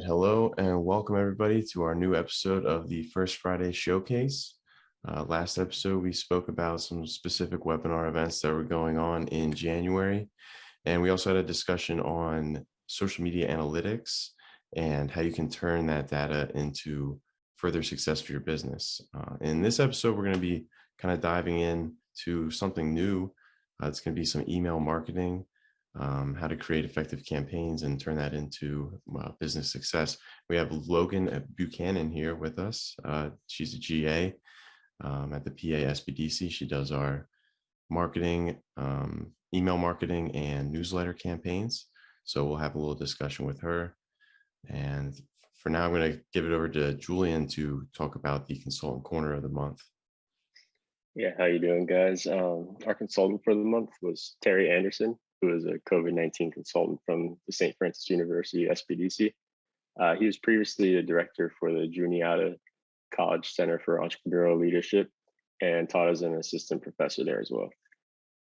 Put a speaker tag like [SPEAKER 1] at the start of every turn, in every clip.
[SPEAKER 1] Hello and welcome everybody to our new episode of the First Friday Showcase. Last episode, we spoke about some specific webinar events that were going on in January. And we also had a discussion on social media analytics and how you can turn that data into further success for your business. In this episode, we're going to be kind of diving into something new. It's going to be some email marketing, how to create effective campaigns and turn that into business success. We have Logan Buchanan here with us. She's a GA at the KUSBDC. She does our marketing, email marketing and newsletter campaigns. So we'll have a little discussion with her. And for now, I'm going to give it over to Julian to talk about the consultant corner of the month.
[SPEAKER 2] Yeah, how you doing, guys? Our consultant for the month was Terry Anderson, who is a COVID-19 consultant from the St. Francis University SBDC. He was previously the director for the Juniata College Center for Entrepreneurial Leadership and taught as an assistant professor there as well.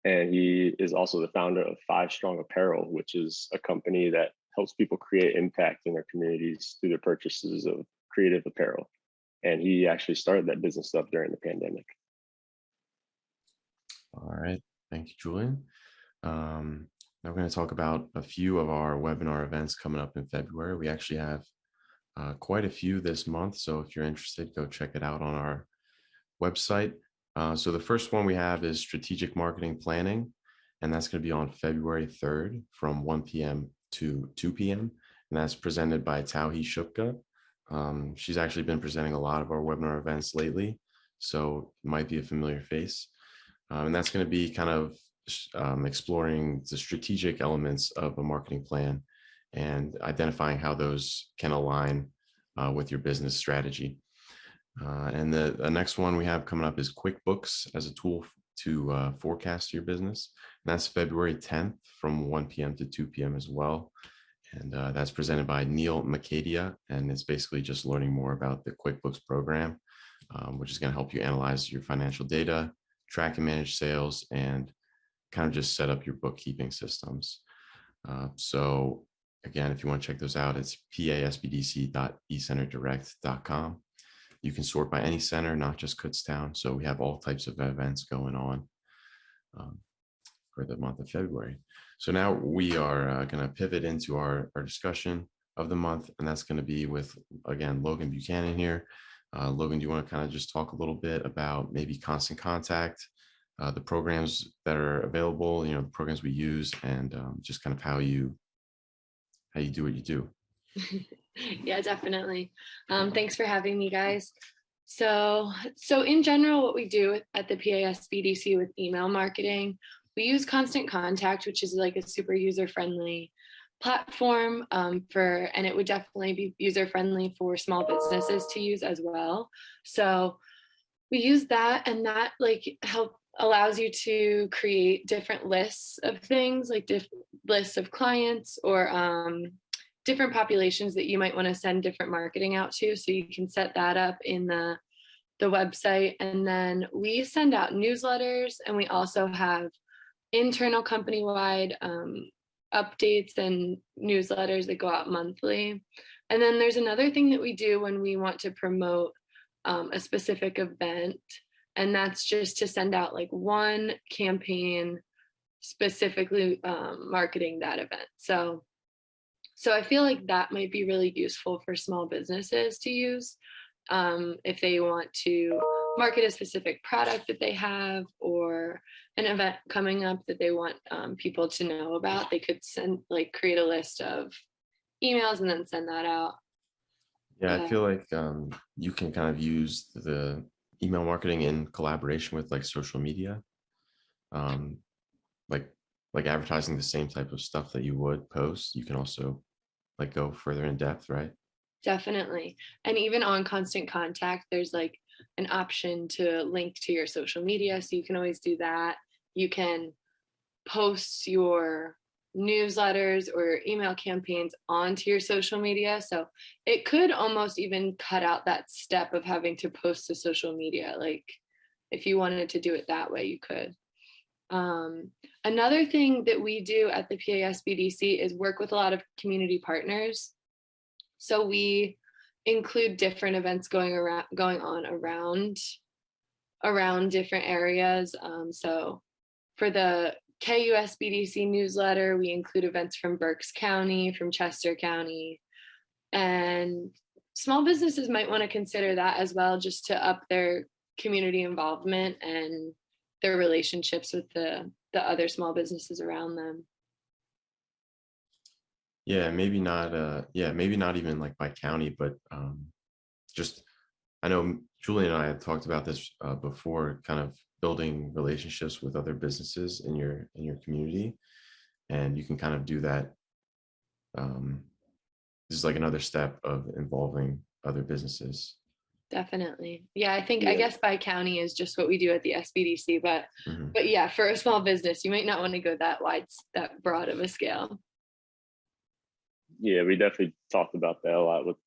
[SPEAKER 2] And he is also the founder of 5 Strong Apparel, which is a company that helps people create impact in their communities through the purchases of creative apparel. And he actually started that business up during the pandemic.
[SPEAKER 1] All right. Thank you, Julian. Now we're going to talk about a few of our webinar events coming up in February. We actually have quite a few this month. So if you're interested, go check it out on our website. So the first one we have is strategic marketing planning, and that's going to be on February 3rd from 1 p.m. to 2 p.m. And that's presented by Tauhi Shupka. She's actually been presenting a lot of our webinar events lately, so it might be a familiar face. And that's going to be kind of exploring the strategic elements of a marketing plan and identifying how those can align with your business strategy. And the next one we have coming up is QuickBooks as a tool to forecast your business. And that's February 10th from 1 p.m. to 2 p.m. as well. And that's presented by Neil Macadia. And it's basically just learning more about the QuickBooks program, which is going to help you analyze your financial data, track and manage sales, and kind of just set up your bookkeeping systems. So again, if you want to check those out, it's pasbdc.ecenterdirect.com. You can sort by any center, not just Kutztown. So we have all types of events going on for the month of February. So now we are going to pivot into our discussion of the month, and that's going to be with, again, Logan Buchanan here. Logan, do you want to kind of just talk a little bit about maybe Constant Contact, the programs that are available, the programs we use, and just kind of how you do what you do?
[SPEAKER 3] Yeah, definitely. Thanks for having me, guys. So in general, what we do at the PASBDC with email marketing, we use Constant Contact, which is like a super user-friendly platform and it would definitely be user-friendly for small businesses to use as well. So we use that, and that allows you to create different lists of things, like lists of clients or different populations that you might want to send different marketing out to. So you can set that up in the website. And then we send out newsletters, and we also have internal company-wide updates and newsletters that go out monthly. And then there's another thing that we do when we want to promote a specific event, and that's just to send out like one campaign specifically marketing that event. So I feel like that might be really useful for small businesses to use if they want to market a specific product that they have or an event coming up that they want people to know about. They could create a list of emails and then send that out.
[SPEAKER 1] Yeah, I feel like you can kind of use the email marketing in collaboration with like social media, like advertising the same type of stuff that you would post. You can also like go further in depth, right?
[SPEAKER 3] Definitely. And even on Constant Contact, there's like an option to link to your social media. So you can always do that. You can post your newsletters or email campaigns onto your social media. So it could almost even cut out that step of having to post to social media. Like if you wanted to do it that way, you could. Another thing that we do at the PASBDC is work with a lot of community partners. So we include different events going on around different areas. So for the KUSBDC newsletter, we include events from Berks County, from Chester County, and small businesses might want to consider that as well, just to up their community involvement and their relationships with the other small businesses around them.
[SPEAKER 1] Yeah, maybe not. Maybe not even like by county, but just I know Julie and I had talked about this before, kind of building relationships with other businesses in your community, and you can kind of do that. This is like another step of involving other businesses.
[SPEAKER 3] Definitely. Yeah, I guess by county is just what we do at the SBDC, but yeah, for a small business, you might not want to go that broad of a scale.
[SPEAKER 2] Yeah, we definitely talked about that a lot with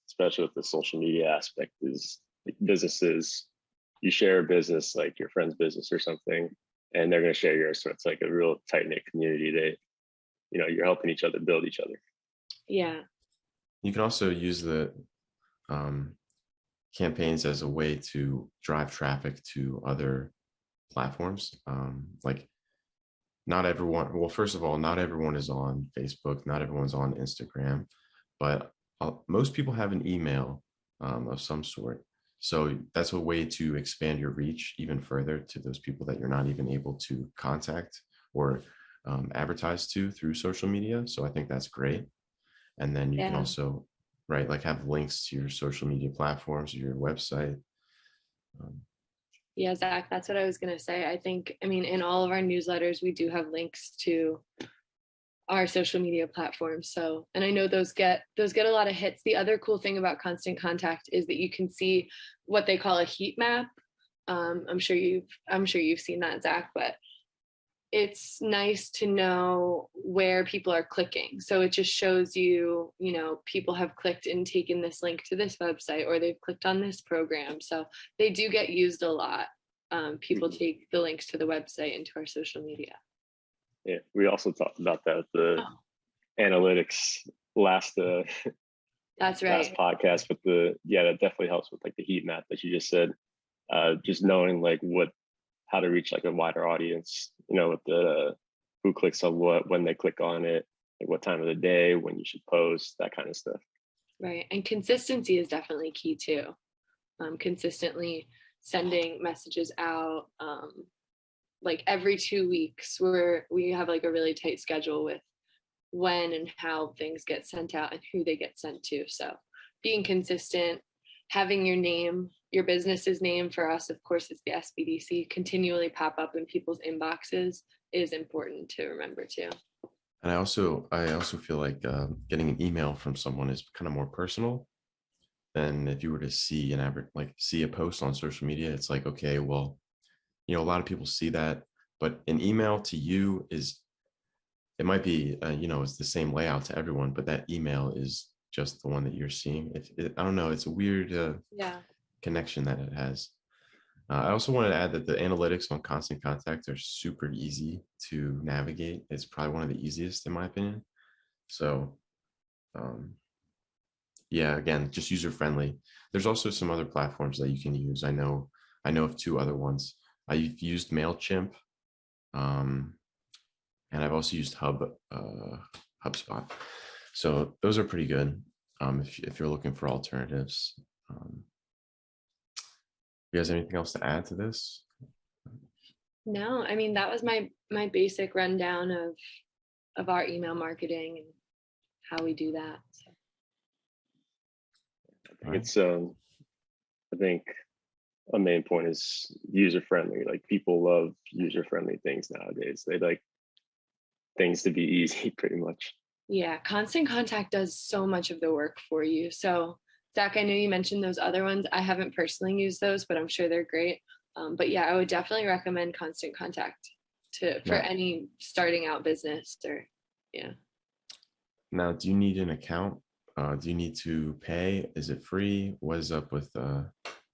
[SPEAKER 2] especially with the social media aspect. Is like businesses, you share a business, like your friend's business or something, and they're going to share yours. So it's like a real tight knit community that, you're helping each other build each other.
[SPEAKER 3] Yeah.
[SPEAKER 1] You can also use the campaigns as a way to drive traffic to other platforms. Like not everyone, well, first of all, not everyone is on Facebook, not everyone's on Instagram, but most people have an email of some sort. So that's a way to expand your reach even further to those people that you're not even able to contact or advertise to through social media. So I think that's great. And then you can also, right, like have links to your social media platforms, your website.
[SPEAKER 3] Yeah, Zach, that's what I was going to say. I mean, in all of our newsletters, we do have links to our social media platforms. So, and I know those get a lot of hits. The other cool thing about Constant Contact is that you can see what they call a heat map. I'm sure you've seen that, Zach, but it's nice to know where people are clicking. So it just shows you, people have clicked and taken this link to this website, or they've clicked on this program. So they do get used a lot. People take the links to the website into our social media.
[SPEAKER 2] Yeah, we also talked about that with the analytics last
[SPEAKER 3] that's right.
[SPEAKER 2] last podcast, but that definitely helps with like the heat map that you just said. Just knowing like how to reach like a wider audience, with who clicks on what, when they click on it, like what time of the day, when you should post, that kind of stuff.
[SPEAKER 3] Right. And consistency is definitely key too. Consistently sending messages out, like every 2 weeks, we have like a really tight schedule with when and how things get sent out and who they get sent to. So being consistent, having your business's name, for us, of course, it's the SBDC, continually pop up in people's inboxes is important to remember too.
[SPEAKER 1] And I also feel like getting an email from someone is kind of more personal than if you were to see see a post on social media. It's like, okay, well, a lot of people see that, but an email to you it might be, it's the same layout to everyone, but that email is just the one that you're seeing. I don't know, it's a weird connection that it has. I also wanted to add that the analytics on Constant Contact are super easy to navigate. It's probably one of the easiest in my opinion. So again, just user friendly. There's also some other platforms that you can use. I know of 2 other ones. I've used MailChimp, and I've also used HubSpot. So those are pretty good if you're looking for alternatives. You guys have anything else to add to this?
[SPEAKER 3] No, I mean, that was my basic rundown of our email marketing and how we do that. So.
[SPEAKER 2] I think a main point is user friendly. Like people love user friendly things nowadays. They like things to be easy, pretty much.
[SPEAKER 3] Yeah, Constant Contact does so much of the work for you. So Zach, I know you mentioned those other ones. I haven't personally used those, but I'm sure they're great. But yeah, I would definitely recommend Constant Contact for any starting out business
[SPEAKER 1] Now, do you need an account? Do you need to pay? Is it free? What is up with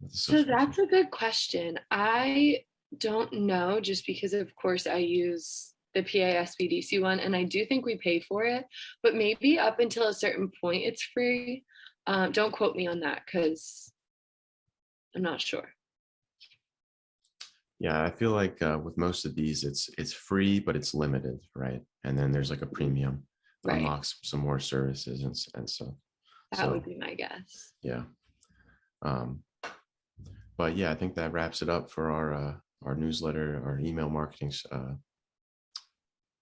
[SPEAKER 3] so that's a good question. I don't know, just because of course I use the PASBDC one, and I do think we pay for it, but maybe up until a certain point it's free. Don't quote me on that because I'm not sure.
[SPEAKER 1] Yeah, I feel like with most of these, it's free, but it's limited, right? And then there's like a premium,
[SPEAKER 3] Right.
[SPEAKER 1] unlocks some more services and stuff.
[SPEAKER 3] That would be my guess.
[SPEAKER 1] Yeah. But yeah, I think that wraps it up for our newsletter, our email marketing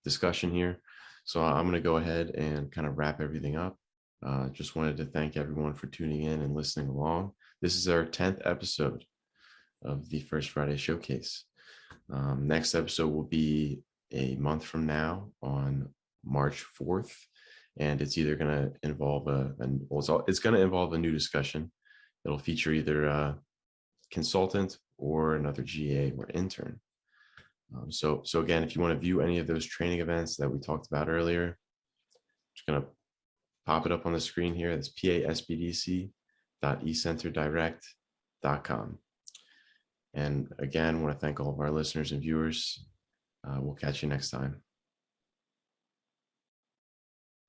[SPEAKER 1] discussion here. So I'm going to go ahead and kind of wrap everything up. Just wanted to thank everyone for tuning in and listening along. This is our 10th episode of the First Friday Showcase. Next episode will be a month from now on March 4th, and it's either going to involve it's going to involve a new discussion. It'll feature either a consultant or another GA or intern. So again, if you want to view any of those training events that we talked about earlier, just going to pop it up on the screen here. That's pasbdc.ecenterdirect.com. And again, I want to thank all of our listeners and viewers. We'll catch you next time.